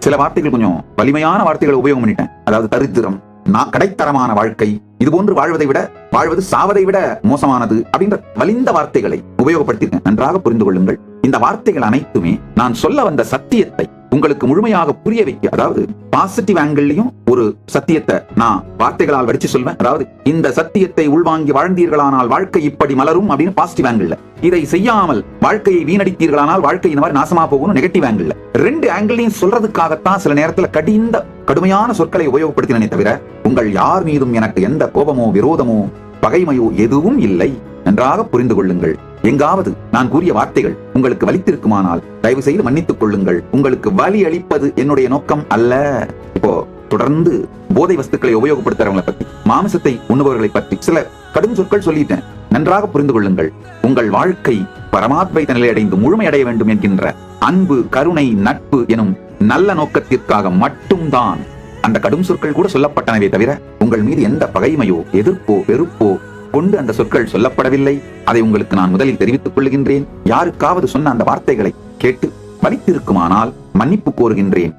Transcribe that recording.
சில வார்த்தைகள் கொஞ்சம் வலிமையான வார்த்தைகளை உபயோகம் பண்ணிட்டேன். அதாவது தரித்திரம், கடைத்தரமான வாழ்க்கை, இது போன்று வாழ்வது சாவதை விட மோசமானது அப்படின்ற வலிந்த வார்த்தைகளை உபயோகப்படுத்தியிருக்கேன். நன்றாக புரிந்து கொள்ளுங்கள். இந்த வார்த்தைகள் அனைத்துமே நான் சொல்ல வந்த சத்தியத்தை உங்களுக்கு முழுமையாக புரிய வைக்க, அதாவது பாசிட்டிவ் ஆங்கிள்லயும் ஒரு சத்தியத்தை நான் வார்த்தைகளால் வடிச்சு சொல்வேன். அதாவது இந்த சத்தியத்தை உள்வாங்கி வாழ்ந்தீர்களானால் வாழ்க்கை இப்படி மலரும் அப்படின்னு பாசிட்டிவ் ஆங்கிள், இதை செய்யாமல் வாழ்க்கையை வீணடித்தீர்களானால் வாழ்க்கை இந்த மாதிரி நாசமா போகணும் நெகட்டிவ் ஆங்கிள். ரெண்டு ஆங்கிளையும் சொல்றதுக்காகத்தான் சில நேரத்துல கடுமையான சொற்களை உபயோகப்படுத்தினே தவிர உங்கள் யார் மீதும் எனக்கு எந்த கோபமோ விரோதமோ பகைமையோ எதுவும் இல்லை. நன்றாக புரிந்து கொள்ளுங்கள். எங்காவது நான் கூறிய வார்த்தைகள் உங்களுக்கு வலித்திருக்குமானால் தயவு செய்து மன்னித்துக் கொள்ளுங்கள். உங்களுக்கு வலி அளிப்பது என்னுடைய நோக்கம் அல்ல. இப்போ தொடர்ந்து போதை வஸ்துக்களை உபயோகப்படுத்துறவங்களை பற்றி, மாமிசத்தை உண்ணுபவர்களை பற்றி சில கடும் சொற்கள் சொல்லிட்டேன். நன்றாக புரிந்து கொள்ளுங்கள். உங்கள் வாழ்க்கை பரமாத்வைத நிலை அடைந்து முழுமையடைய வேண்டும் என்கின்ற அன்பு, கருணை, நட்பு எனும் நல்ல நோக்கத்திற்காக மட்டும்தான் அந்த கடும் சொற்கள் கூட சொல்லப்பட்டனவே தவிர உங்கள் மீது எந்த பகைமையோ எதிர்ப்போ வெறுப்போ கொண்டு அந்த சொற்கள் சொல்லப்படவில்லை. அதை உங்களுக்கு நான் முதலில் தெரிவித்துக் கொள்கின்றேன். யாருக்காவது சொன்ன அந்த வார்த்தைகளை கேட்டு வலித்திருக்குமானால் மன்னிப்பு கோருகின்றேன்.